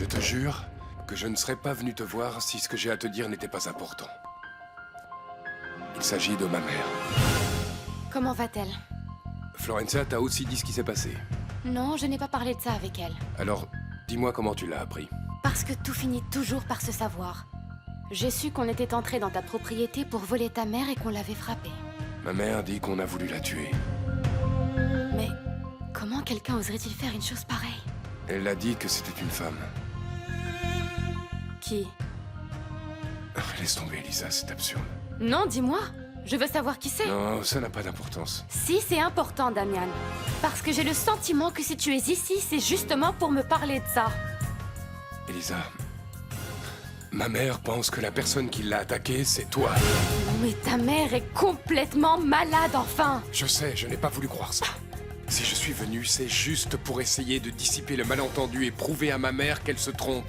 te jure que je ne serais pas venu te voir si ce que j'ai à te dire n'était pas important. Il s'agit de ma mère. Comment va-t-elle? Florencia t'a aussi dit ce qui s'est passé. Non, je n'ai pas parlé de ça avec elle. Alors, dis-moi comment tu l'as appris. Parce que tout finit toujours par se savoir. J'ai su qu'on était entré dans ta propriété pour voler ta mère et qu'on l'avait frappée. Ma mère dit qu'on a voulu la tuer. Mais comment quelqu'un oserait-il faire une chose pareille? Elle a dit que c'était une femme. Qui? Laisse tomber, Elisa, c'est absurde. Non, dis-moi. Je veux savoir qui c'est. Non, ça n'a pas d'importance. Si, c'est important, Damian. Parce que j'ai le sentiment que si tu es ici, c'est justement pour me parler de ça. Elisa, ma mère pense que la personne qui l'a attaquée, c'est toi. Mais ta mère est complètement malade, enfin. Je sais, je n'ai pas voulu croire ça. Si je suis venu, c'est juste pour essayer de dissiper le malentendu et prouver à ma mère qu'elle se trompe.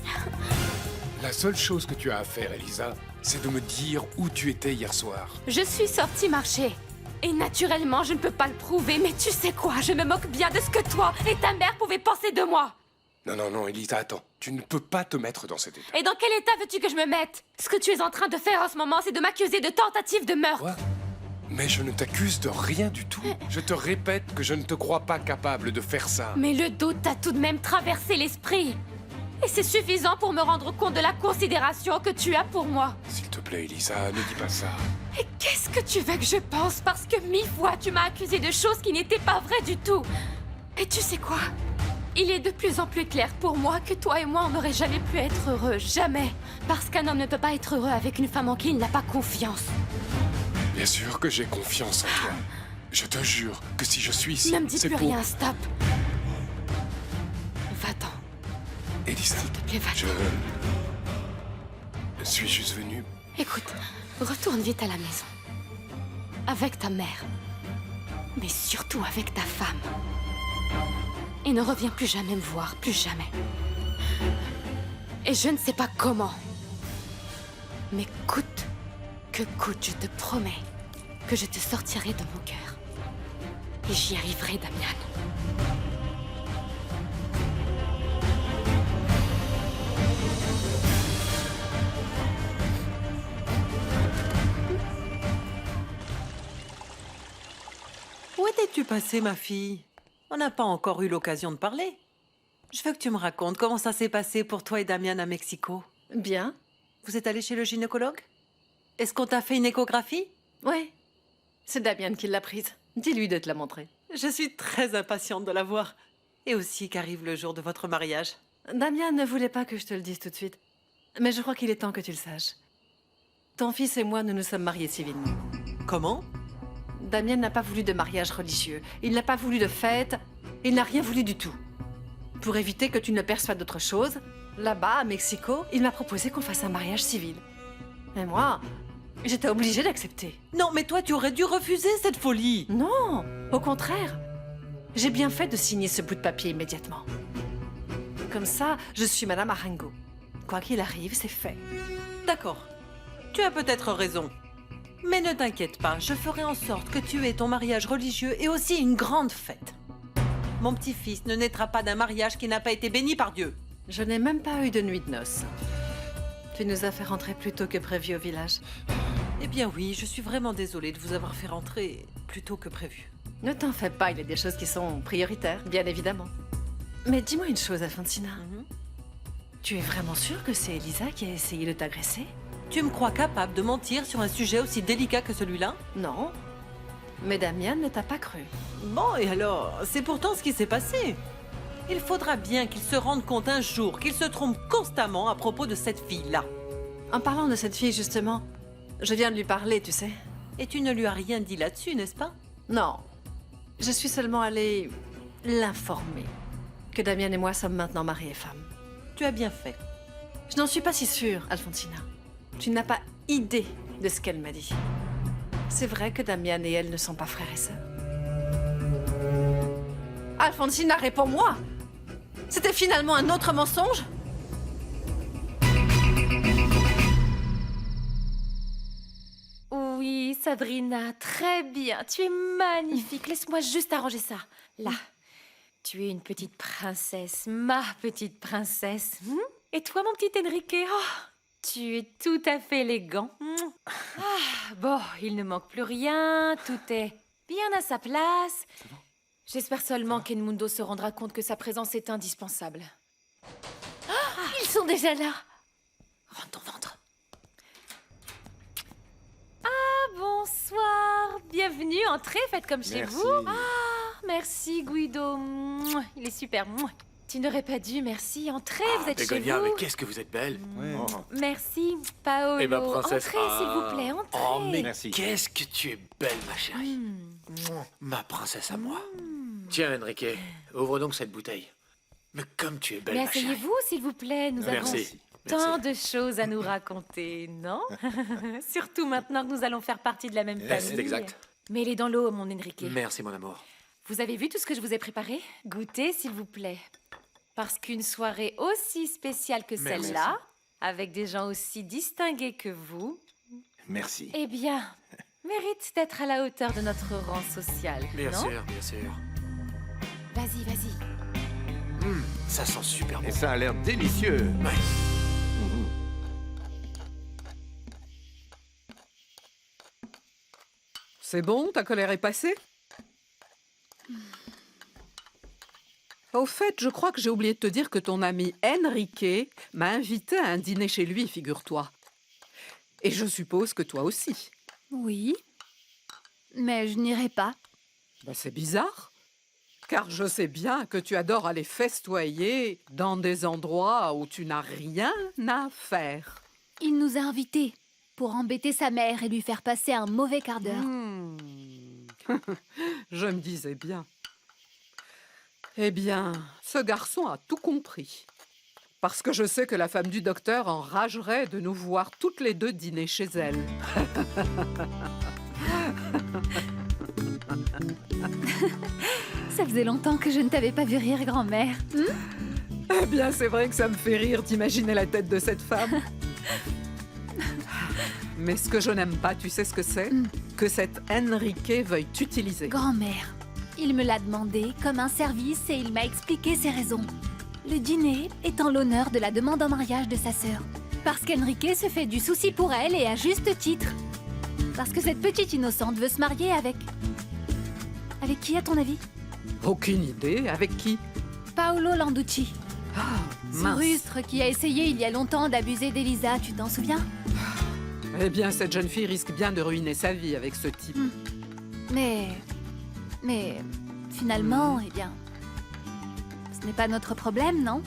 La seule chose que tu as à faire, Elisa, c'est de me dire où tu étais hier soir. Je suis sortie marcher. Et naturellement, je ne peux pas le prouver, mais tu sais quoi? Je me moque bien de ce que toi et ta mère pouvaient penser de moi. Non, non, non, Elisa, attends. Tu ne peux pas te mettre dans cet état. Et dans quel état veux-tu que je me mette? Ce que tu es en train de faire en ce moment, c'est de m'accuser de tentative de meurtre. Quoi? Mais je ne t'accuse de rien du tout. Je te répète que je ne te crois pas capable de faire ça. Mais le doute t'a tout de même traversé l'esprit. Et c'est suffisant pour me rendre compte de la considération que tu as pour moi. S'il te plaît, Elisa, ne dis pas ça. Et qu'est-ce que tu veux que je pense? Parce que 1000 fois, tu m'as accusé de choses qui n'étaient pas vraies du tout. Et tu sais quoi? Il est de plus en plus clair pour moi que toi et moi, on n'aurait jamais pu être heureux. Jamais. Parce qu'un homme ne peut pas être heureux avec une femme en qui il n'a pas confiance. Bien sûr que j'ai confiance en toi. Je te jure que si je suis ici, Ne me dis c'est plus pour... rien, stop. Va-t'en. Elisa, S'il te plaît, va-t'en. je suis juste venu... Écoute, retourne vite à la maison. Avec ta mère. Mais surtout avec ta femme. Et ne reviens plus jamais me voir, plus jamais. Et je ne sais pas comment. Mais coûte que coûte, je te promets que je te sortirai de mon cœur. Et j'y arriverai, Damian. Où étais-tu passée, ma fille? On n'a pas encore eu l'occasion de parler. Je veux que tu me racontes comment ça s'est passé pour toi et Damian à Mexico. Bien. Vous êtes allé chez le gynécologue? Est-ce qu'on t'a fait une échographie? Ouais. C'est Damian qui l'a prise. Dis-lui de te la montrer. Je suis très impatiente de la voir. Et aussi qu'arrive le jour de votre mariage. Damian ne voulait pas que je te le dise tout de suite. Mais je crois qu'il est temps que tu le saches. Ton fils et moi, nous nous sommes mariés civilement. Comment? Damian n'a pas voulu de mariage religieux. Il n'a pas voulu de fête. Il n'a rien voulu du tout. Pour éviter que tu ne persuades d'autre chose, là-bas, à Mexico, il m'a proposé qu'on fasse un mariage civil. Et moi, j'étais obligée d'accepter. Non, mais toi, tu aurais dû refuser cette folie. Non, au contraire. J'ai bien fait de signer ce bout de papier immédiatement. Comme ça, je suis Madame Arango. Quoi qu'il arrive, c'est fait. D'accord. Tu as peut-être raison. Mais ne t'inquiète pas, je ferai en sorte que tu aies ton mariage religieux et aussi une grande fête. Mon petit-fils ne naîtra pas d'un mariage qui n'a pas été béni par Dieu. Je n'ai même pas eu de nuit de noces. Tu nous as fait rentrer plus tôt que prévu au village. Eh bien oui, je suis vraiment désolée de vous avoir fait rentrer plus tôt que prévu. Ne t'en fais pas, il y a des choses qui sont prioritaires, bien évidemment. Mais dis-moi une chose, Alfonsina. Tu es vraiment sûre que c'est Elisa qui a essayé de t'agresser? Tu me crois capable de mentir sur un sujet aussi délicat que celui-là? Non. Mais Damian ne t'a pas cru. Bon, et alors, c'est pourtant ce qui s'est passé. Il faudra bien qu'il se rende compte un jour qu'il se trompe constamment à propos de cette fille-là. En parlant de cette fille, justement, je viens de lui parler, tu sais. Et tu ne lui as rien dit là-dessus, n'est-ce pas? Non. Je suis seulement allée l'informer que Damian et moi sommes maintenant mari et femme. Tu as bien fait. Je n'en suis pas si sûre, Alfonsina. Tu n'as pas idée de ce qu'elle m'a dit. C'est vrai que Damian et elle ne sont pas frères et sœurs. Alfonsina, réponds-moi! C'était finalement un autre mensonge? Oui, Sabrina, très bien. Tu es magnifique. Laisse-moi juste arranger ça. Là. Tu es une petite princesse, ma petite princesse. Et toi, mon petit Enrique? Oh, tu es tout à fait élégant. Bon, il ne manque plus rien, tout est bien à sa place. J'espère seulement qu'Edmundo se rendra compte que sa présence est indispensable. Ils sont déjà là. Rends ton ventre. Bonsoir, bienvenue, entrez, faites comme chez vous. Merci Guido, Mouah, il est super. Mouah. Tu n'aurais pas dû, merci, entrez, vous êtes chez Bégonia, vous. mais qu'est-ce que vous êtes belle. Merci, Paolo. Et ma princesse. Entrez, s'il vous plaît, entrez. Oh, mais Merci. qu'est-ce que tu es belle, ma chérie. Ma princesse à moi. Tiens, Enrique, ouvre donc cette bouteille. Mais comme tu es belle, Mais ma chérie. asseyez-vous, s'il vous plaît, nous avons Merci. tant de choses à nous raconter, non? Surtout maintenant que nous allons faire partie de la même famille. C'est exact. Mets-les dans l'eau, mon Enrique. Merci, mon amour. Vous avez vu tout ce que je vous ai préparé? Goûtez, s'il vous plaît. Parce qu'une soirée aussi spéciale que Merci. celle-là, avec des gens aussi distingués que vous, Merci. eh bien, mérite d'être à la hauteur de notre rang social, Bien non? sûr, bien sûr. Vas-y, vas-y. Ça sent super bon. Et ça a l'air délicieux. Ouais. C'est bon, ta colère est passée? Au fait, je crois que j'ai oublié de te dire que ton ami Enrique m'a invité à un dîner chez lui, figure-toi. Et je suppose que toi aussi. Oui, mais je n'irai pas. Ben, c'est bizarre, car je sais bien que tu adores aller festoyer dans des endroits où tu n'as rien à faire. Il nous a invités pour embêter sa mère et lui faire passer un mauvais quart d'heure. Je me disais bien. Eh bien, ce garçon a tout compris. Parce que je sais que la femme du docteur enragerait de nous voir toutes les deux dîner chez elle. Ça faisait longtemps que je ne t'avais pas vu rire, grand-mère. Eh bien, c'est vrai que ça me fait rire d'imaginer la tête de cette femme. Mais ce que je n'aime pas, tu sais ce que c'est? Que cet Enrique veuille t'utiliser. Grand-mère, il me l'a demandé comme un service et il m'a expliqué ses raisons. Le dîner est en l'honneur de la demande en mariage de sa sœur. Parce qu'Enrique se fait du souci pour elle et à juste titre. Parce que cette petite innocente veut se marier avec... Avec qui, à ton avis? Aucune idée. Avec qui? Paolo Landucci. Ce Mince. rustre qui a essayé il y a longtemps d'abuser d'Elisa, tu t'en souviens? Eh bien, cette jeune fille risque bien de ruiner sa vie avec ce type. Mais finalement, eh bien, ce n'est pas notre problème, non?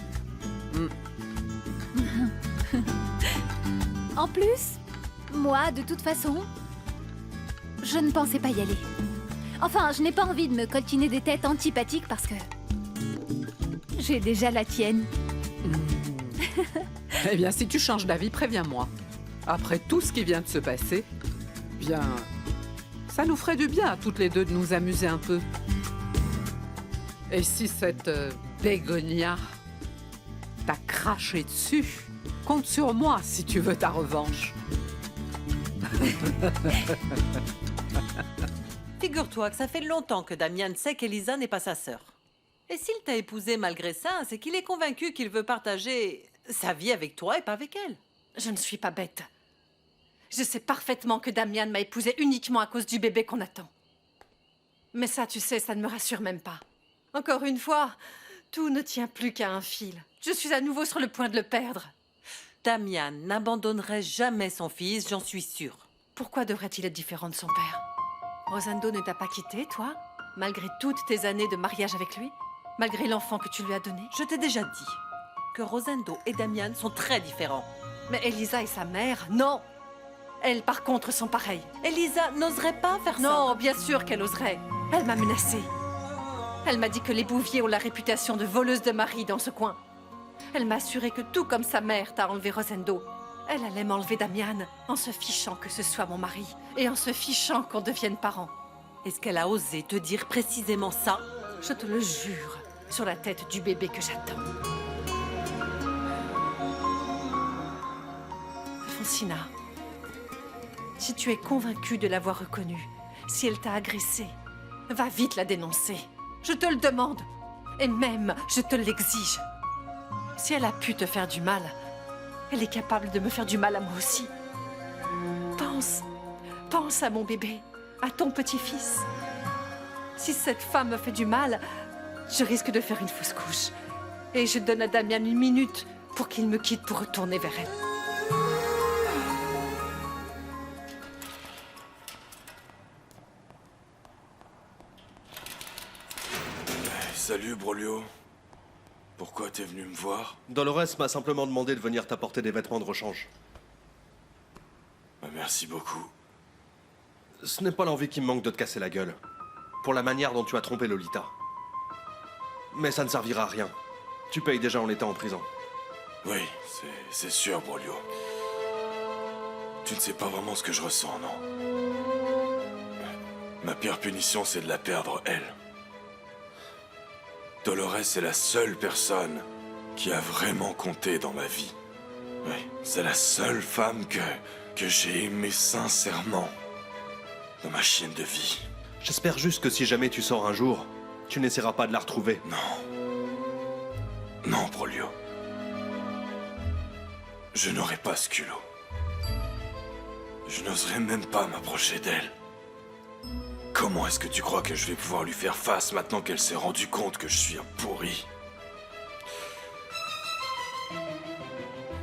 En plus, moi, de toute façon, je ne pensais pas y aller. Enfin, je n'ai pas envie de me coltiner des têtes antipathiques parce que j'ai déjà la tienne. Eh bien, si tu changes d'avis, préviens-moi. Après tout ce qui vient de se passer, bien, ça nous ferait du bien à toutes les deux de nous amuser un peu. Et si cette Bégonia t'a craché dessus, compte sur moi si tu veux ta revanche. Figure-toi que ça fait longtemps que Damian sait qu'Elisa n'est pas sa sœur. Et s'il t'a épousée malgré ça, c'est qu'il est convaincu qu'il veut partager sa vie avec toi et pas avec elle. Je ne suis pas bête. Je sais parfaitement que Damian m'a épousée uniquement à cause du bébé qu'on attend. Mais ça, tu sais, ça ne me rassure même pas. Encore une fois, tout ne tient plus qu'à un fil. Je suis à nouveau sur le point de le perdre. Damian n'abandonnerait jamais son fils, j'en suis sûre. Pourquoi devrait-il être différent de son père? Rosendo ne t'a pas quitté, toi? Malgré toutes tes années de mariage avec lui? Malgré l'enfant que tu lui as donné? Je t'ai déjà dit que Rosendo et Damian sont très différents. Mais Elisa et sa mère, non! Elles, par contre, sont pareilles. Elisa n'oserait pas faire ça. Non, bien sûr qu'elle oserait. Elle m'a menacée. Elle m'a dit que les Bouvier ont la réputation de voleuse de mari dans ce coin. Elle m'a assuré que tout comme sa mère t'a enlevé Rosendo, elle allait m'enlever Damian en se fichant que ce soit mon mari et en se fichant qu'on devienne parents. Est-ce qu'elle a osé te dire précisément ça? Je te le jure, sur la tête du bébé que j'attends. Alfonsina, si tu es convaincue de l'avoir reconnue, si elle t'a agressée, va vite la dénoncer. Je te le demande. Et même, je te l'exige. Si elle a pu te faire du mal, Elle est capable de me faire du mal à moi aussi. Pense à mon bébé, à ton petit-fils. Si cette femme me fait du mal, je risque de faire une fausse couche. Et je donne à Damien 1 minute pour qu'il me quitte pour retourner vers elle. Salut, Brolio. Pourquoi t'es venu me voir? Dolores m'a simplement demandé de venir t'apporter des vêtements de rechange. Merci beaucoup. Ce n'est pas l'envie qui me manque de te casser la gueule. Pour la manière dont tu as trompé Lolita. Mais ça ne servira à rien. Tu payes déjà en étant en prison. Oui, c'est sûr, Brolio. Tu ne sais pas vraiment ce que je ressens, non? Ma pire punition, c'est de la perdre, elle. Dolores est la seule personne qui a vraiment compté dans ma vie. Oui, c'est la seule femme que j'ai aimée sincèrement dans ma chienne de vie. J'espère juste que si jamais tu sors un jour, tu n'essaieras pas de la retrouver. Non. Non, Brolio. Je n'aurai pas ce culot. Je n'oserais même pas m'approcher d'elle. Comment est-ce que tu crois que je vais pouvoir lui faire face maintenant qu'elle s'est rendue compte que je suis un pourri?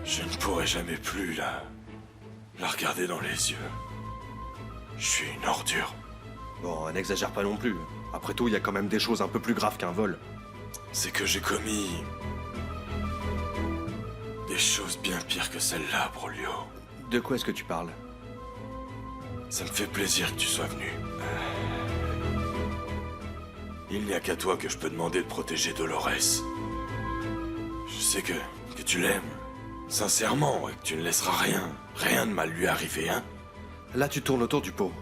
Je ne pourrai jamais plus la regarder dans les yeux. Je suis une ordure. Bon, n'exagère pas non plus. Après tout, il y a quand même des choses un peu plus graves qu'un vol. C'est que j'ai commis des choses bien pires que celle-là, Brolio. De quoi est-ce que tu parles? Ça me fait plaisir que tu sois venu. Il n'y a qu'à toi que je peux demander de protéger Dolores. Je sais que tu l'aimes, sincèrement, et que tu ne laisseras rien de mal lui arriver, hein? Là, tu tournes autour du pot.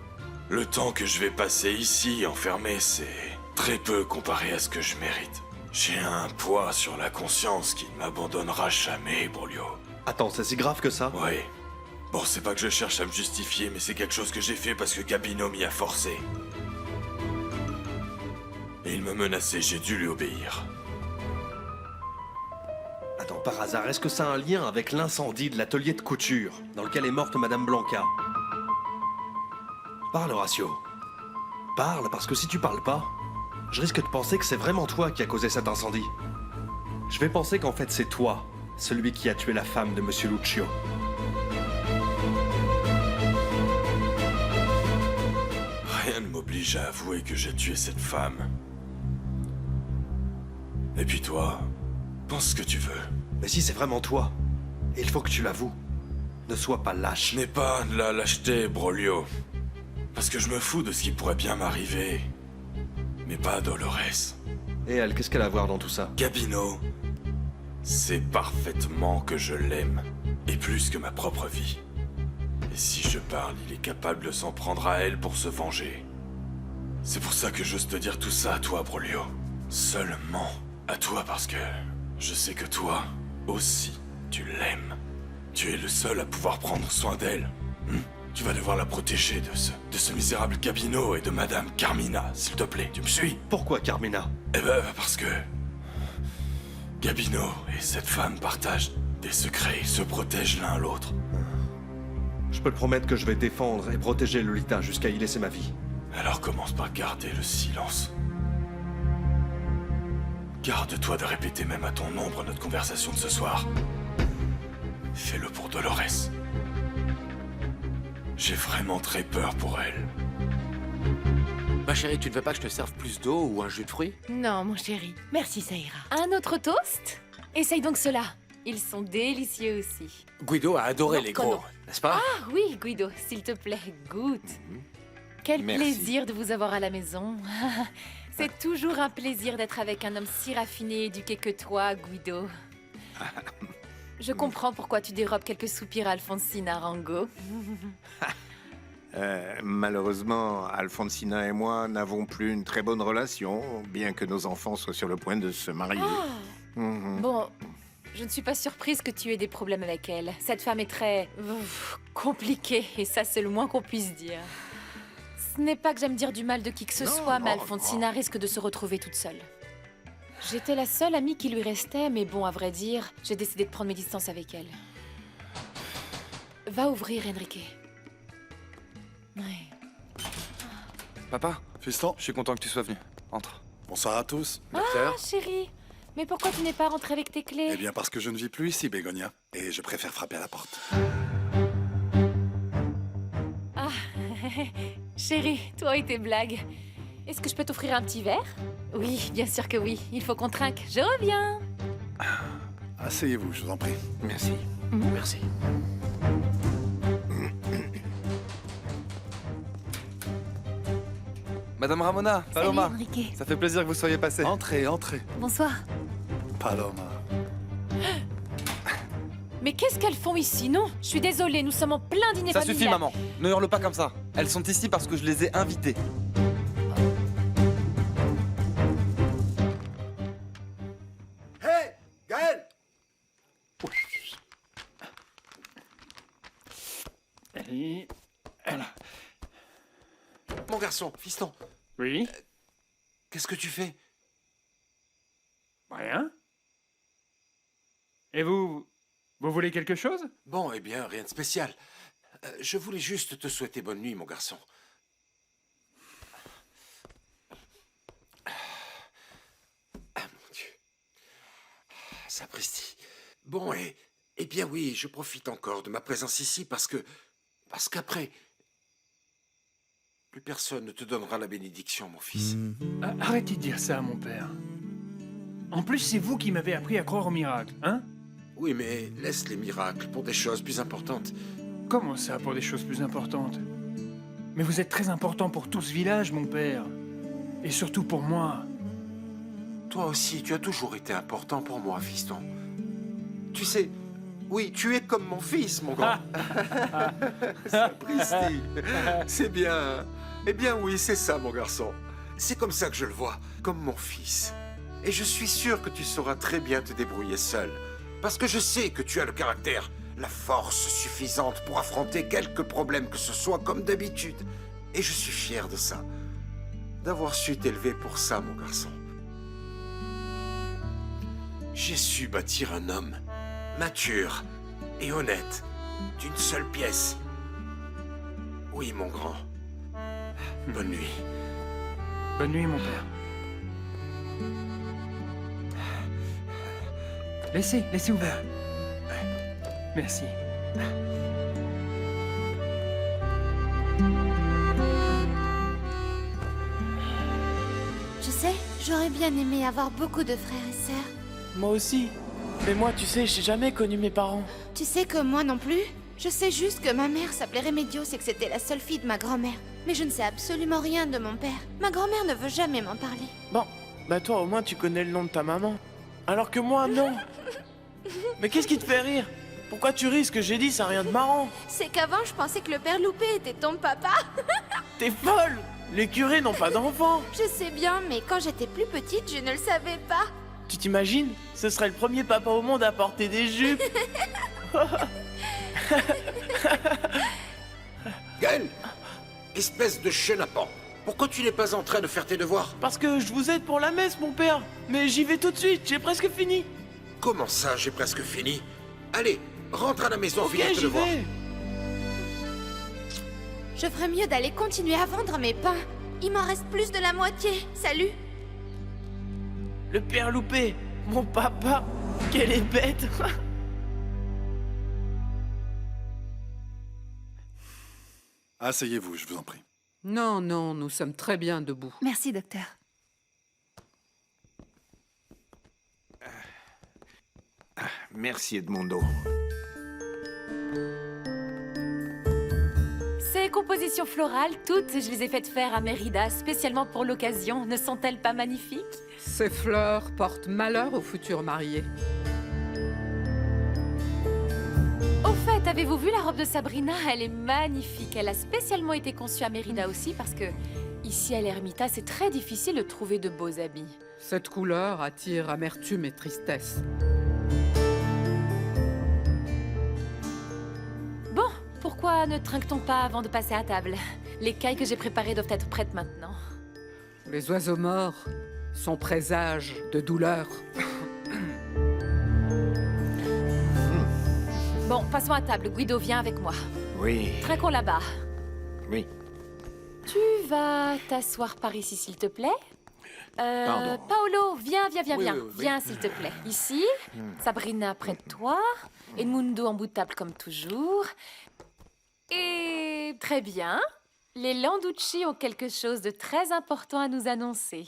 Le temps que je vais passer ici, enfermé, c'est très peu comparé à ce que je mérite. J'ai un poids sur la conscience qui ne m'abandonnera jamais, Brolio. Attends, c'est si grave que ça? Oui. Bon, c'est pas que je cherche à me justifier, mais c'est quelque chose que j'ai fait parce que Gabino m'y a forcé. Et il me menaçait, j'ai dû lui obéir. Attends, par hasard, est-ce que ça a un lien avec l'incendie de l'atelier de couture dans lequel est morte Madame Blanca? Parle, Horatio. Parle, parce que si tu parles pas, je risque de penser que c'est vraiment toi qui as causé cet incendie. Je vais penser qu'en fait c'est toi, celui qui a tué la femme de Monsieur Lucio. Rien ne m'oblige à avouer que j'ai tué cette femme. Et puis toi, pense ce que tu veux. Mais si c'est vraiment toi, il faut que tu l'avoues. Ne sois pas lâche. Je n'ai pas de la lâcheté, Brolio. Parce que je me fous de ce qui pourrait bien m'arriver. Mais pas Dolores. Et elle, qu'est-ce qu'elle a à voir dans tout ça? Gabino sait parfaitement que je l'aime. Et plus que ma propre vie. Et si je parle, il est capable de s'en prendre à elle pour se venger. C'est pour ça que j'ose te dire tout ça à toi, Brolio. Seulement à toi, parce que je sais que toi aussi, tu l'aimes. Tu es le seul à pouvoir prendre soin d'elle. Tu vas devoir la protéger de ce misérable Gabino et de Madame Carmina, s'il te plaît. Tu me suis? Pourquoi Carmina? Eh ben, parce que Gabino et cette femme partagent des secrets, ils se protègent l'un l'autre. Je peux te promettre que je vais défendre et protéger Lolita jusqu'à y laisser ma vie. Alors commence par garder le silence. Garde-toi de répéter même à ton ombre notre conversation de ce soir. Fais-le pour Dolores. J'ai vraiment très peur pour elle. Ma chérie, tu ne veux pas que je te serve plus d'eau ou un jus de fruits? Non, mon chéri. Merci, ça ira. Un autre toast? Essaye donc cela. Ils sont délicieux aussi. Guido a adoré Non, les non. gros, n'est-ce pas? Ah oui, Guido, s'il te plaît, goûte. Quel Merci. plaisir de vous avoir à la maison. C'est toujours un plaisir d'être avec un homme si raffiné et éduqué que toi, Guido. Je comprends pourquoi tu dérobes quelques soupirs à Alfonsina, Rango. Malheureusement, Alfonsina et moi n'avons plus une très bonne relation, bien que nos enfants soient sur le point de se marier. Mhm. Bon, je ne suis pas surprise que tu aies des problèmes avec elle. Cette femme est très... compliquée, et ça c'est le moins qu'on puisse dire. Ce n'est pas que j'aime dire du mal de qui que ce Non, soit, mais non, Alfonsina risque de se retrouver toute seule. J'étais la seule amie qui lui restait, mais bon, à vrai dire, j'ai décidé de prendre mes distances avec elle. Va ouvrir, Enrique. Ouais. Papa, Fiston, je suis content que tu sois venu. Entre. bonsoir à tous. Ah, chérie. Mais pourquoi tu n'es pas rentré avec tes clés? Eh bien, parce que je ne vis plus ici, Bégonia. Et je préfère frapper à la porte. Ah, chérie, toi et tes blagues. Est-ce que je peux t'offrir un petit verre? Oui, bien sûr que oui. Il faut qu'on trinque. Je reviens. Asseyez-vous, je vous en prie. Merci. Merci. Madame Ramona, Paloma, Salut, Enrique. ça fait plaisir que vous soyez passé. Entrez, entrez. Bonsoir. Paloma. Mais qu'est-ce qu'elles font ici? Non, je suis désolée, nous sommes en plein dîner Ça familial. suffit, maman. Ne hurle pas comme ça. Elles sont ici parce que je les ai invitées. Hé, Gaël! Mon garçon, fiston, Oui? qu'est-ce que tu fais? Rien? Et vous voulez quelque chose? Bon, eh bien, rien de spécial. Je voulais juste te souhaiter bonne nuit, mon garçon. Ah, mon Dieu. Sapristi. Bon, eh bien oui, je profite encore de ma présence ici parce qu'après, plus personne ne te donnera la bénédiction, mon fils. Arrêtez de dire ça, mon père. En plus, c'est vous qui m'avez appris à croire au miracle, hein? Oui, mais laisse les miracles pour des choses plus importantes. Comment ça, pour des choses plus importantes? Mais vous êtes très important pour tout ce village, mon père. Et surtout pour moi. Toi aussi, tu as toujours été important pour moi, fiston. Tu sais, oui, tu es comme mon fils, mon grand. Sapristi. C'est bien. Eh bien oui, c'est ça, mon garçon. C'est comme ça que je le vois, comme mon fils. Et je suis sûr que tu sauras très bien te débrouiller seul. Parce que je sais que tu as le caractère, la force suffisante pour affronter quelque problème que ce soit comme d'habitude. Et je suis fier de ça. D'avoir su t'élever pour ça, mon garçon. J'ai su bâtir un homme mature et honnête, d'une seule pièce. Oui, mon grand. Bonne nuit. Bonne nuit, mon père. Laissez ouvert. Merci. Tu sais, j'aurais bien aimé avoir beaucoup de frères et sœurs. Moi aussi. Mais moi, tu sais, j'ai jamais connu mes parents. Tu sais que moi non plus? Je sais juste que ma mère s'appelait Remedios et que c'était la seule fille de ma grand-mère. Mais je ne sais absolument rien de mon père. Ma grand-mère ne veut jamais m'en parler. Bon, bah toi, au moins, tu connais le nom de ta maman. Alors que moi, non. Mais qu'est-ce qui te fait rire? Pourquoi tu ris? Ce que j'ai dit, ça n'a rien de marrant. C'est qu'avant, je pensais que le père Loupé était ton papa. T'es folle! Les curés n'ont pas d'enfants. Je sais bien, mais quand j'étais plus petite, je ne le savais pas. Tu t'imagines? Ce serait le premier papa au monde à porter des jupes. Gaël, espèce de chenapan, pourquoi tu n'es pas en train de faire tes devoirs? Parce que je vous aide pour la messe, mon père. Mais j'y vais tout de suite, j'ai presque fini. Comment ça, j'ai presque fini? Allez, rentre à la maison, Ok, finis tes j'y devoirs. vais. Je ferais mieux d'aller continuer à vendre mes pains. Il m'en reste plus de la moitié. Salut. Le père Loupé, mon papa, quelle est bête. Asseyez-vous, je vous en prie. Non, non, nous sommes très bien debout. Merci, docteur. Merci, Edmondo. Ces compositions florales, toutes, je les ai faites faire à Mérida, spécialement pour l'occasion. Ne sont-elles pas magnifiques? Ces fleurs portent malheur aux futurs mariés. Au fait, avez-vous vu la robe de Sabrina? Elle est magnifique. Elle a spécialement été conçue à Mérida aussi parce que, ici à l'Ermita, c'est très difficile de trouver de beaux habits. Cette couleur attire amertume et tristesse. Bon, pourquoi ne trinque-t-on pas avant de passer à table? Les cailles que j'ai préparées doivent être prêtes maintenant. Les oiseaux morts sont présages de douleur. Bon, passons à table. Guido, viens avec moi. Oui, Trinquons là-bas. oui. Tu vas t'asseoir par ici, s'il te plaît. Pardon. Paolo, viens. Oui, oui, oui. Viens, s'il te plaît. Ici. Sabrina, près de toi. Edmundo en bout de table, comme toujours. Et très bien. Les Landucci ont quelque chose de très important à nous annoncer.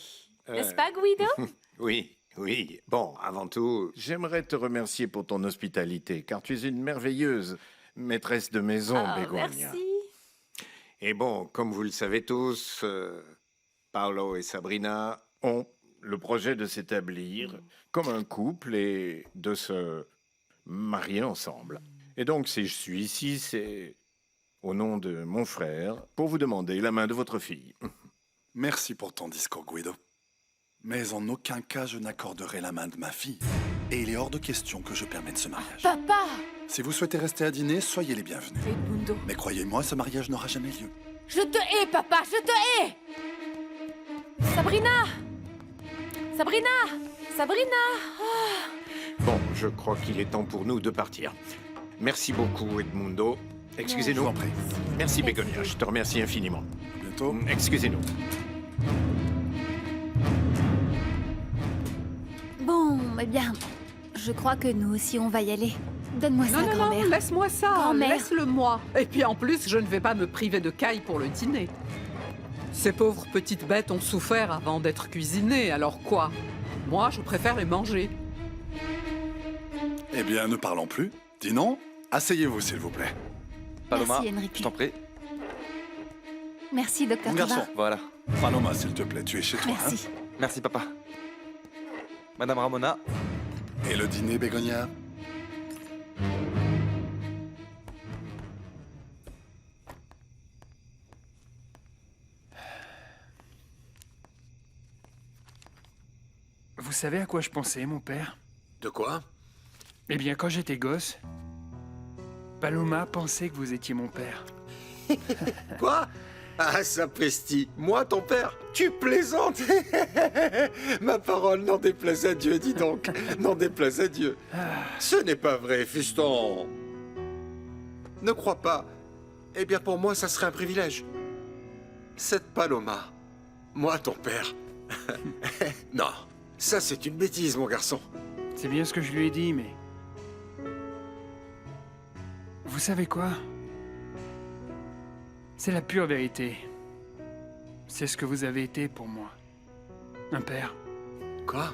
N'est-ce pas, Guido? Oui, oui. Bon, avant tout, j'aimerais te remercier pour ton hospitalité, car tu es une merveilleuse maîtresse de maison, Ah, Begonia. merci. Et bon, comme vous le savez tous, Paolo et Sabrina ont le projet de s'établir comme un couple et de se marier ensemble. Et donc, si je suis ici, c'est au nom de mon frère pour vous demander la main de votre fille. Merci pour ton discours, Guido. Mais en aucun cas je n'accorderai la main de ma fille. Et il est hors de question que je permette ce mariage. Papa! Si vous souhaitez rester à dîner, soyez les bienvenus. Edmundo. Mais croyez-moi, ce mariage n'aura jamais lieu. Je te hais, papa, je te hais! Sabrina! Bon, je crois qu'il est temps pour nous de partir. Merci beaucoup, Edmundo. Je Excusez-nous. vous en prie. Merci, Begonia. Je te remercie infiniment. À bientôt. Excusez-nous. Bon, eh bien, je crois que nous aussi, on va y aller. Donne-moi ça, Non, non, non, grand-mère. laisse-moi ça, Grand-mère. laisse-le-moi. Et puis en plus, je ne vais pas me priver de caille pour le dîner. Ces pauvres petites bêtes ont souffert avant d'être cuisinées, alors quoi? Moi, je préfère les manger. Eh bien, ne parlons plus. Dis non. Asseyez-vous, s'il vous plaît. Paloma, Merci, Enrique. je t'en prie. Merci, docteur Mon garçon. Tovar. Voilà. Paloma, s'il te plaît, tu es chez toi, Merci. Merci, papa. Madame Ramona, hein? Et le dîner, Bégonia? Vous savez à quoi je pensais, mon père? De quoi? Eh bien, quand j'étais gosse, Paloma pensait que vous étiez mon père. Quoi? Ah, sapristi, moi, ton père? Tu plaisantes? Ma parole, n'en déplaise à Dieu, dis donc. N'en déplaise à Dieu. Ce n'est pas vrai, fiston. Ne crois pas. Eh bien, pour moi, ça serait un privilège. Cette Paloma, moi, ton père. Non, ça, c'est une bêtise, mon garçon. C'est bien ce que je lui ai dit, mais... Vous savez quoi? C'est la pure vérité. C'est ce que vous avez été pour moi. Un père. Quoi?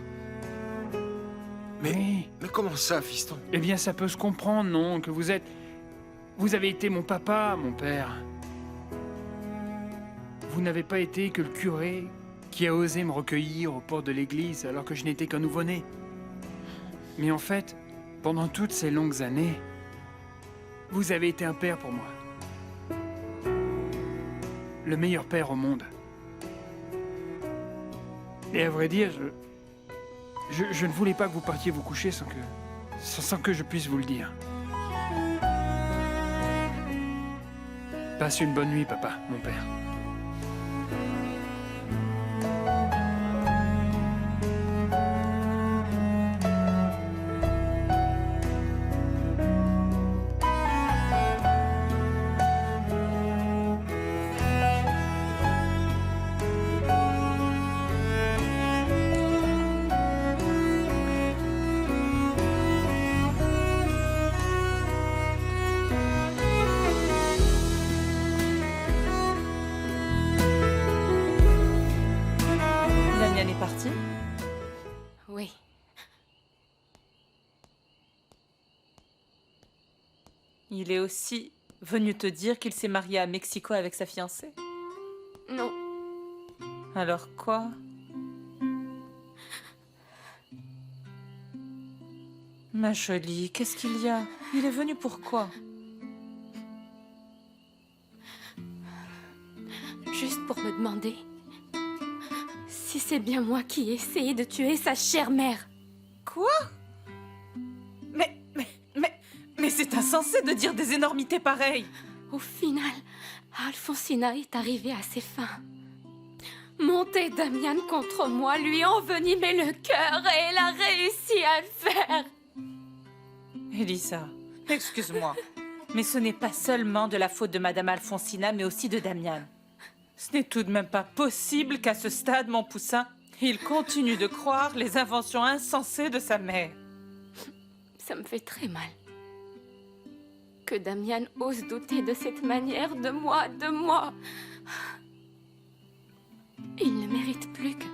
Mais comment ça, fiston? Eh bien, ça peut se comprendre, non? Que vous êtes... Vous avez été mon papa, mon père. Vous n'avez pas été que le curé qui a osé me recueillir aux portes de l'église alors que je n'étais qu'un nouveau-né. Mais en fait, pendant toutes ces longues années, vous avez été un père pour moi. Le meilleur père au monde. Et à vrai dire, je ne voulais pas que vous partiez vous coucher sans que je puisse vous le dire. Passe une bonne nuit, papa, mon père. Damian est parti? Oui. Il est aussi venu te dire qu'il s'est marié à Mexico avec sa fiancée? Non. Alors quoi? Ma jolie, qu'est-ce qu'il y a? Il est venu pourquoi? Juste pour me demander si c'est bien moi qui ai essayé de tuer sa chère mère. Quoi? Mais c'est insensé de dire des énormités pareilles. Au final, Alfonsina est arrivée à ses fins. Monter Damian contre moi, lui envenimer le cœur et elle a réussi à le faire. Elisa, Excuse-moi, mais ce n'est pas seulement de la faute de Madame Alfonsina, mais aussi de Damian. Ce n'est tout de même pas possible qu'à ce stade, mon poussin, il continue de croire les inventions insensées de sa mère. Ça me fait très mal. Que Damian ose douter de cette manière de moi, Il ne mérite plus que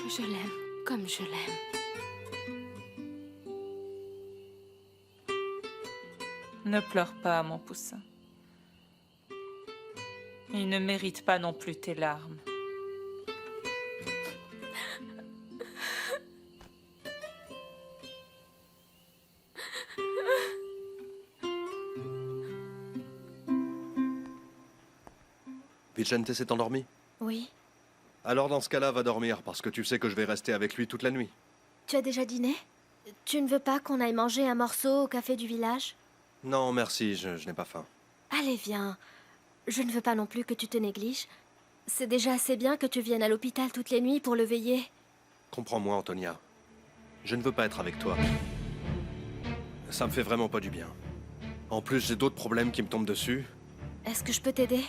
je l'aime comme je l'aime. Ne pleure pas, mon poussin. Il ne mérite pas non plus tes larmes. Vicente s'est endormi? Oui. Alors dans ce cas-là, va dormir, parce que tu sais que je vais rester avec lui toute la nuit. Tu as déjà dîné? Tu ne veux pas qu'on aille manger un morceau au café du village? Non, merci, je n'ai pas faim. Allez, viens. Je ne veux pas non plus que tu te négliges. C'est déjà assez bien que tu viennes à l'hôpital toutes les nuits pour le veiller. Comprends-moi, Antonia. Je ne veux pas être avec toi. Ça me fait vraiment pas du bien. En plus, j'ai d'autres problèmes qui me tombent dessus. Est-ce que je peux t'aider?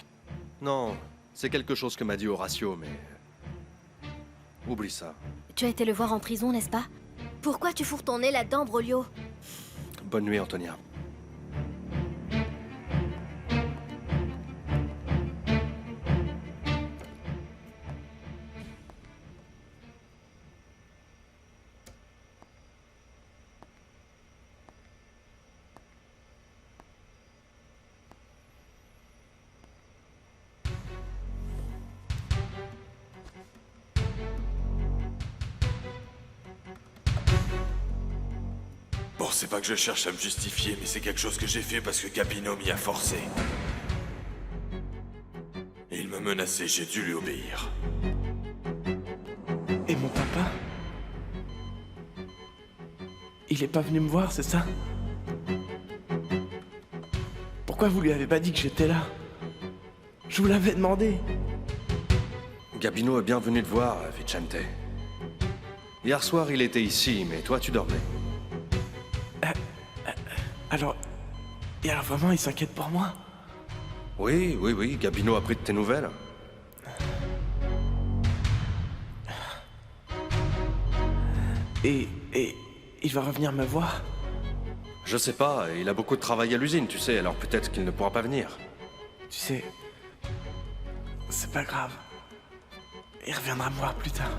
Non, c'est quelque chose que m'a dit Horacio, mais... Oublie ça. Tu as été le voir en prison, n'est-ce pas? Pourquoi tu fourres ton nez là-dedans, Broglio? Bonne nuit, Antonia. Bon, c'est pas que je cherche à me justifier, mais c'est quelque chose que j'ai fait parce que Gabino m'y a forcé. Et il me menaçait, j'ai dû lui obéir. Et mon papa? Il est pas venu me voir, c'est ça? Pourquoi vous lui avez pas dit que j'étais là? Je vous l'avais demandé. Gabino est bien venu te voir, Vicente. Hier soir, il était ici, mais toi, tu dormais. Alors vraiment, il s'inquiète pour moi? Oui, Gabino a pris de tes nouvelles. Et il va revenir me voir? Je sais pas, il a beaucoup de travail à l'usine, tu sais, alors peut-être qu'il ne pourra pas venir. Tu sais, c'est pas grave. Il reviendra me voir plus tard.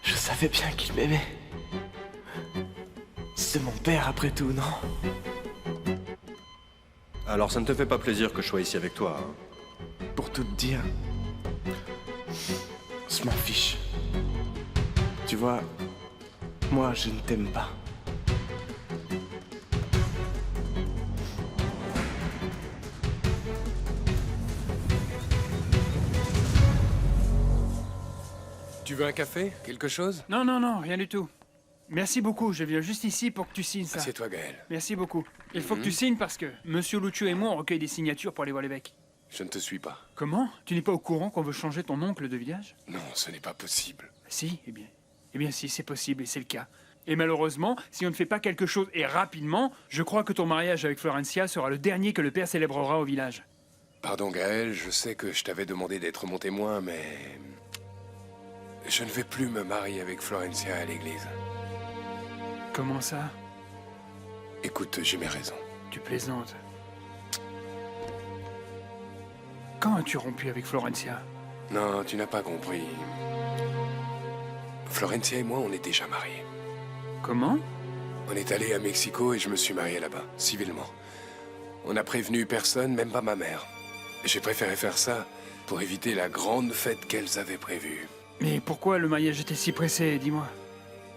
Je savais bien qu'il m'aimait. C'est mon père après tout, non? Alors ça ne te fait pas plaisir que je sois ici avec toi, hein? Pour tout te dire, je m'en fiche. Tu vois, moi je ne t'aime pas. Tu veux un café? Quelque chose? Non, rien du tout. Merci beaucoup, je viens juste ici pour que tu signes ça. Assieds-toi, Gaël. Merci beaucoup. Il faut que tu signes parce que Monsieur Lucio et moi on recueille des signatures pour aller voir l'évêque. Je ne te suis pas. Comment? Tu n'es pas au courant qu'on veut changer ton oncle de village? Non, ce n'est pas possible. Si, eh bien si, c'est possible et c'est le cas. Et malheureusement, si on ne fait pas quelque chose et rapidement, je crois que ton mariage avec Florencia sera le dernier que le père célébrera au village. Pardon, Gaël, je sais que je t'avais demandé d'être mon témoin, mais... Je ne vais plus me marier avec Florencia à l'église. Comment ça? Écoute, j'ai mes raisons. Tu plaisantes. Quand as-tu rompu avec Florencia? Non, tu n'as pas compris. Florencia et moi, on est déjà mariés. Comment? On est allé à Mexico et je me suis marié là-bas, civilement. On n'a prévenu personne, même pas ma mère. J'ai préféré faire ça pour éviter la grande fête qu'elles avaient prévue. Mais pourquoi le mariage était si pressé, dis-moi?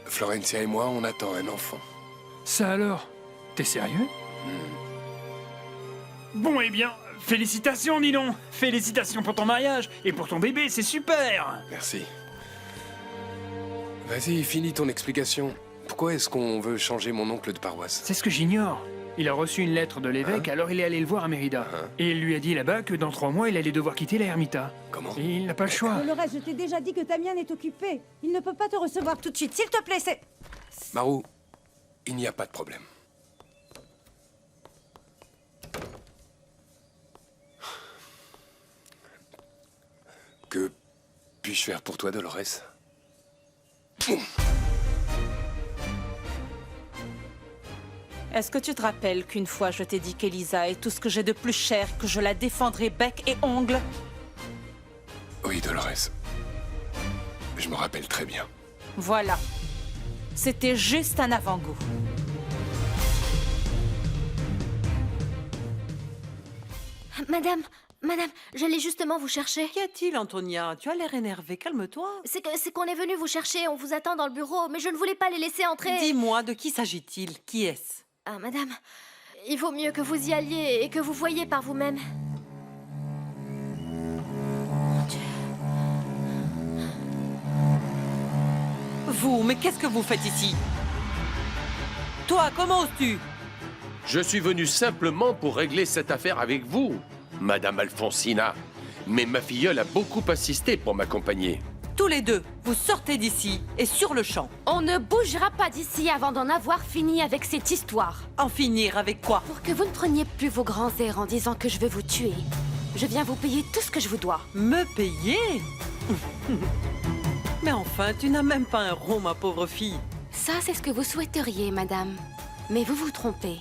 Florencia et moi, on attend un enfant. Ça alors? T'es sérieux? Bon, eh bien, félicitations, dis donc! Félicitations pour ton mariage et pour ton bébé, c'est super! Merci. Vas-y, finis ton explication. Pourquoi est-ce qu'on veut changer mon oncle de paroisse? C'est ce que j'ignore. Il a reçu une lettre de l'évêque, alors il est allé le voir à Mérida. Et il lui a dit là-bas que dans 3 mois, il allait devoir quitter la ermita. Comment? Et il n'a pas le choix. Dolores, je t'ai déjà dit que Damian est occupé. Il ne peut pas te recevoir tout de suite. S'il te plaît, c'est... Marou, il n'y a pas de problème. puis-je faire pour toi, Dolores? Est-ce que tu te rappelles qu'une fois je t'ai dit qu'Elisa est tout ce que j'ai de plus cher, que je la défendrai bec et ongle? Oui, Dolores. Je me rappelle très bien. Voilà. C'était juste un avant-goût. Madame, j'allais justement vous chercher. Qu'y a-t-il, Antonia? Tu as l'air énervée, calme-toi. C'est qu'on est venu vous chercher, on vous attend dans le bureau, mais je ne voulais pas les laisser entrer. Dis-moi, de qui s'agit-il? Qui est-ce? Ah, madame, il vaut mieux que vous y alliez et que vous voyiez par vous-même. Mon Dieu. Vous, mais qu'est-ce que vous faites ici? Toi, comment oses-tu? Je suis venu simplement pour régler cette affaire avec vous, Madame Alfonsina. Mais ma filleule a beaucoup insisté pour m'accompagner. Tous les deux, vous sortez d'ici et sur le champ. On ne bougera pas d'ici avant d'en avoir fini avec cette histoire. En finir avec quoi? Pour que vous ne preniez plus vos grands airs en disant que je vais vous tuer. Je viens vous payer tout ce que je vous dois. Me payer? Mais enfin, tu n'as même pas un rond, ma pauvre fille. Ça, c'est ce que vous souhaiteriez, madame. Mais vous vous trompez.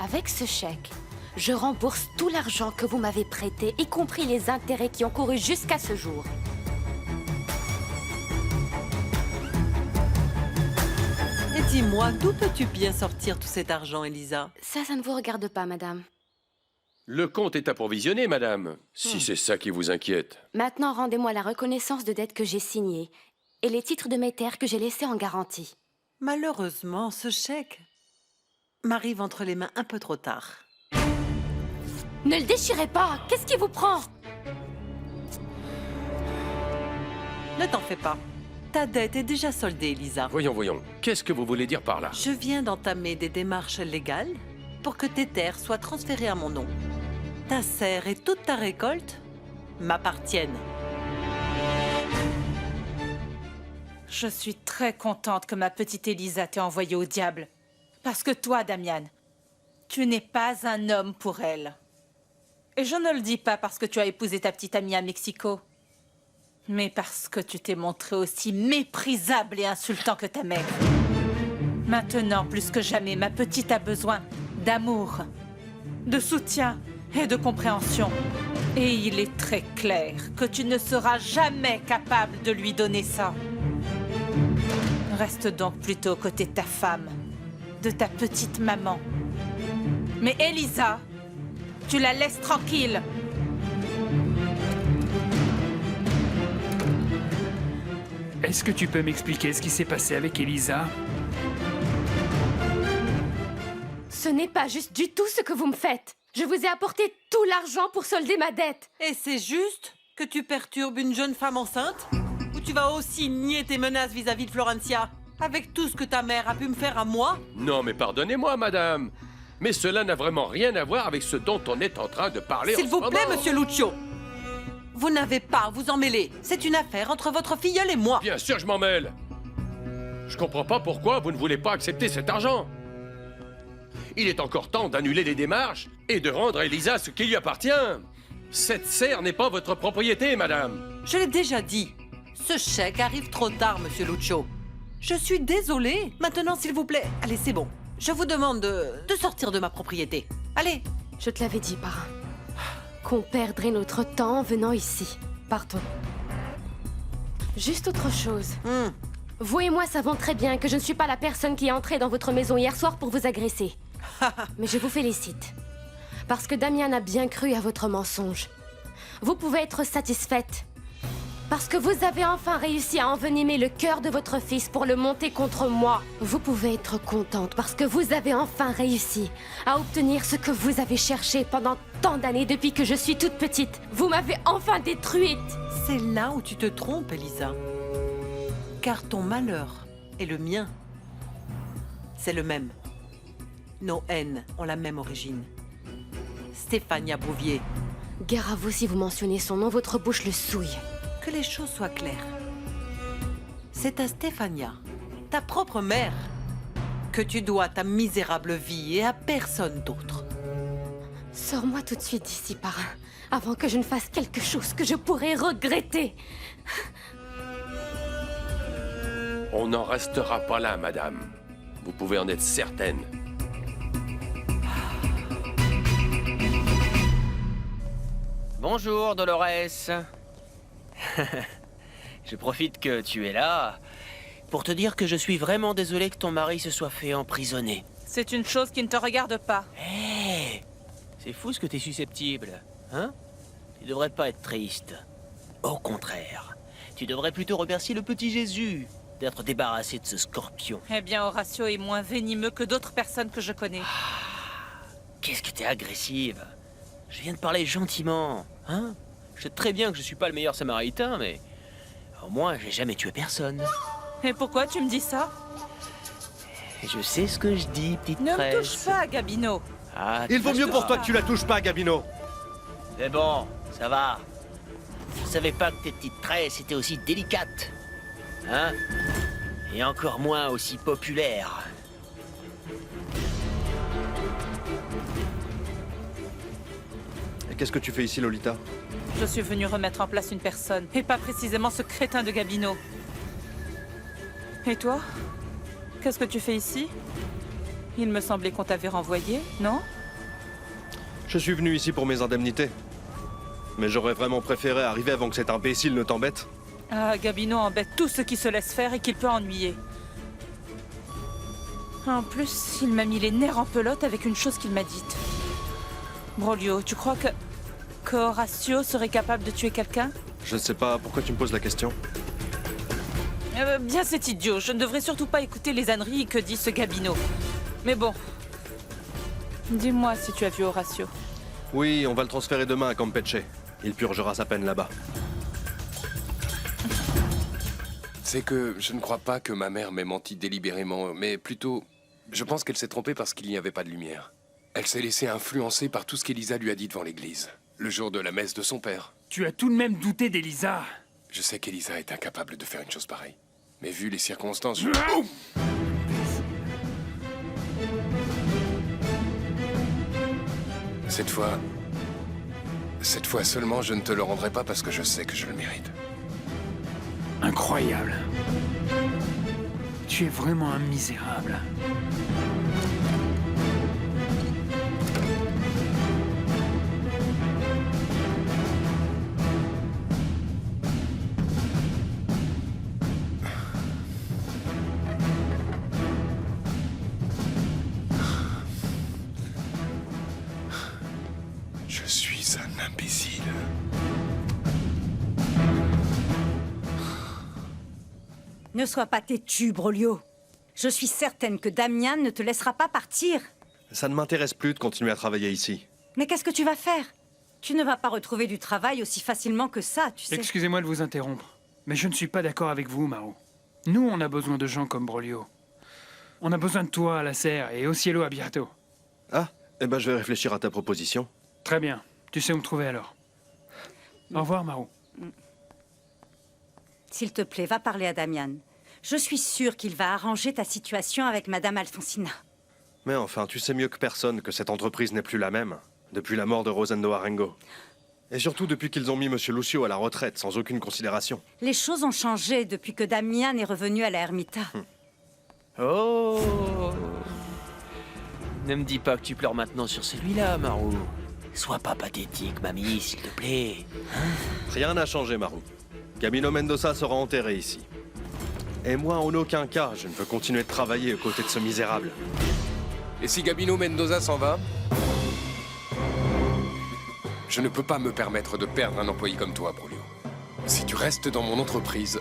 Avec ce chèque, je rembourse tout l'argent que vous m'avez prêté, y compris les intérêts qui ont couru jusqu'à ce jour. Et dis-moi, d'où peux-tu bien sortir tout cet argent, Elisa? Ça ne vous regarde pas, madame. Le compte est approvisionné, madame, si c'est ça qui vous inquiète. Maintenant, rendez-moi la reconnaissance de dette que j'ai signée et les titres de mes terres que j'ai laissés en garantie. Malheureusement, ce chèque m'arrive entre les mains un peu trop tard. Ne le déchirez pas! Qu'est-ce qui vous prend? Ne t'en fais pas. Ta dette est déjà soldée, Elisa. Voyons. Qu'est-ce que vous voulez dire par là? Je viens d'entamer des démarches légales pour que tes terres soient transférées à mon nom. Ta serre et toute ta récolte m'appartiennent. Je suis très contente que ma petite Elisa t'ait envoyée au diable. Parce que toi, Damian, tu n'es pas un homme pour elle. Et je ne le dis pas parce que tu as épousé ta petite amie à Mexico, mais parce que tu t'es montré aussi méprisable et insultant que ta mère. Maintenant, plus que jamais, ma petite a besoin d'amour, de soutien et de compréhension. Et il est très clair que tu ne seras jamais capable de lui donner ça. Reste donc plutôt aux côtés de ta femme, de ta petite maman. Mais Elisa, tu la laisses tranquille. Est-ce que tu peux m'expliquer ce qui s'est passé avec Elisa? Ce n'est pas juste du tout ce que vous me faites. Je vous ai apporté tout l'argent pour solder ma dette. Et c'est juste que tu perturbes une jeune femme enceinte? Ou tu vas aussi nier tes menaces vis-à-vis de Florencia? Avec tout ce que ta mère a pu me faire à moi? Non, mais pardonnez-moi, madame. Mais cela n'a vraiment rien à voir avec ce dont on est en train de parler en ce S'il vous plaît, moment. monsieur Lucio. Vous n'avez pas à vous en mêler. C'est une affaire entre votre filleule et moi. Bien sûr, je m'en mêle. Je comprends pas pourquoi vous ne voulez pas accepter cet argent. Il est encore temps d'annuler les démarches et de rendre à Elisa ce qui lui appartient. Cette serre n'est pas votre propriété, madame. Je l'ai déjà dit. Ce chèque arrive trop tard, monsieur Lucio. Je suis désolée. Maintenant, s'il vous plaît, allez, c'est bon. Je vous demande de sortir de ma propriété. Allez. Je te l'avais dit, parrain. Qu'on perdrait notre temps en venant ici. Partons. Juste autre chose. Vous et moi savons très bien que je ne suis pas la personne qui est entrée dans votre maison hier soir pour vous agresser. Mais je vous félicite. Parce que Damian a bien cru à votre mensonge. Vous pouvez être satisfaite. Parce que vous avez enfin réussi à envenimer le cœur de votre fils pour le monter contre moi. Vous pouvez être contente parce que vous avez enfin réussi à obtenir ce que vous avez cherché pendant tant d'années depuis que je suis toute petite. Vous m'avez enfin détruite. C'est là où tu te trompes, Elisa. Car ton malheur et le mien, c'est le même. Nos haines ont la même origine. Stéphania Bouvier. Gare à vous si vous mentionnez son nom, votre bouche le souille. Que les choses soient claires. C'est à Stéphania, ta propre mère, que tu dois ta misérable vie et à personne d'autre. Sors-moi tout de suite d'ici, parrain, avant que je ne fasse quelque chose que je pourrais regretter. On n'en restera pas là, madame. Vous pouvez en être certaine. Bonjour, Dolores. Je profite que tu es là pour te dire que je suis vraiment désolé que ton mari se soit fait emprisonner. C'est une chose qui ne te regarde pas. Hé, c'est fou ce que t'es susceptible, hein? Tu devrais pas être triste. Au contraire, tu devrais plutôt remercier le petit Jésus d'être débarrassé de ce scorpion. Eh bien, Horatio est moins venimeux que d'autres personnes que je connais. Qu'est-ce que t'es agressive? Je viens de parler gentiment, hein? Je sais très bien que je suis pas le meilleur samaritain, mais au moins j'ai jamais tué personne. Et pourquoi tu me dis ça? Je sais ce que je dis, petite Ne me tresse. touche pas, Gabino. Ah, Il vaut mieux pour toi toi que tu la touches pas, Gabino. Mais bon, ça va. Je savais pas que tes petites tresses étaient aussi délicates. Hein? Et encore moins aussi populaires. Et qu'est-ce que tu fais ici, Lolita? Je suis venu remettre en place une personne, et pas précisément ce crétin de Gabino. Et toi? Qu'est-ce que tu fais ici? Il me semblait qu'on t'avait renvoyé, non? Je suis venu ici pour mes indemnités. Mais j'aurais vraiment préféré arriver avant que cet imbécile ne t'embête. Ah, Gabino embête tout ce qui se laisse faire et qu'il peut ennuyer. En plus, il m'a mis les nerfs en pelote avec une chose qu'il m'a dite. Brolio, tu crois que Horatio serait capable de tuer quelqu'un? Je ne sais pas pourquoi tu me poses la question. Bien, c'est idiot. Je ne devrais surtout pas écouter les âneries que dit ce Gabino. Mais bon. Dis-moi si tu as vu Horatio. Oui, on va le transférer demain à Campeche. Il purgera sa peine là-bas. C'est que je ne crois pas que ma mère m'ait menti délibérément, mais plutôt, je pense qu'elle s'est trompée parce qu'il n'y avait pas de lumière. Elle s'est laissée influencer par tout ce qu'Elisa lui a dit devant l'église, le jour de la messe de son père. Tu as tout de même douté d'Elisa. Je sais qu'Elisa est incapable de faire une chose pareille. Mais vu les circonstances, je... Cette fois seulement, je ne te le rendrai pas parce que je sais que je le mérite. Incroyable. Tu es vraiment un misérable. Je suis un imbécile. Ne sois pas têtu, Brolio. Je suis certaine que Damian ne te laissera pas partir. Ça ne m'intéresse plus de continuer à travailler ici. Mais qu'est-ce que tu vas faire? Tu ne vas pas retrouver du travail aussi facilement que ça, tu sais. Excusez-moi de vous interrompre, mais je ne suis pas d'accord avec vous, Maro. Nous, on a besoin de gens comme Brolio. On a besoin de toi à la serre et au cielo à bientôt. Ah, eh ben je vais réfléchir à ta proposition. Très bien. Tu sais où me trouver alors. Au revoir, Maro. S'il te plaît, va parler à Damian. Je suis sûre qu'il va arranger ta situation avec Madame Alfonsina. Mais enfin, tu sais mieux que personne que cette entreprise n'est plus la même, depuis la mort de Rosendo Arengo. Et surtout depuis qu'ils ont mis Monsieur Lucio à la retraite, sans aucune considération. Les choses ont changé depuis que Damian est revenu à la Ermita. Oh! Ne me dis pas que tu pleures maintenant sur celui-là, Marou. Sois pas pathétique, mamie, s'il te plaît. Rien n'a changé, Maru. Camilo Mendoza sera enterré ici. Et moi, en aucun cas, je ne veux continuer de travailler aux côtés de ce misérable. Et si Gabino Mendoza s'en va? Je ne peux pas me permettre de perdre un employé comme toi, Brolio. Si tu restes dans mon entreprise,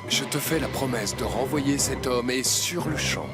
je te fais la promesse de renvoyer cet homme et sur le champ.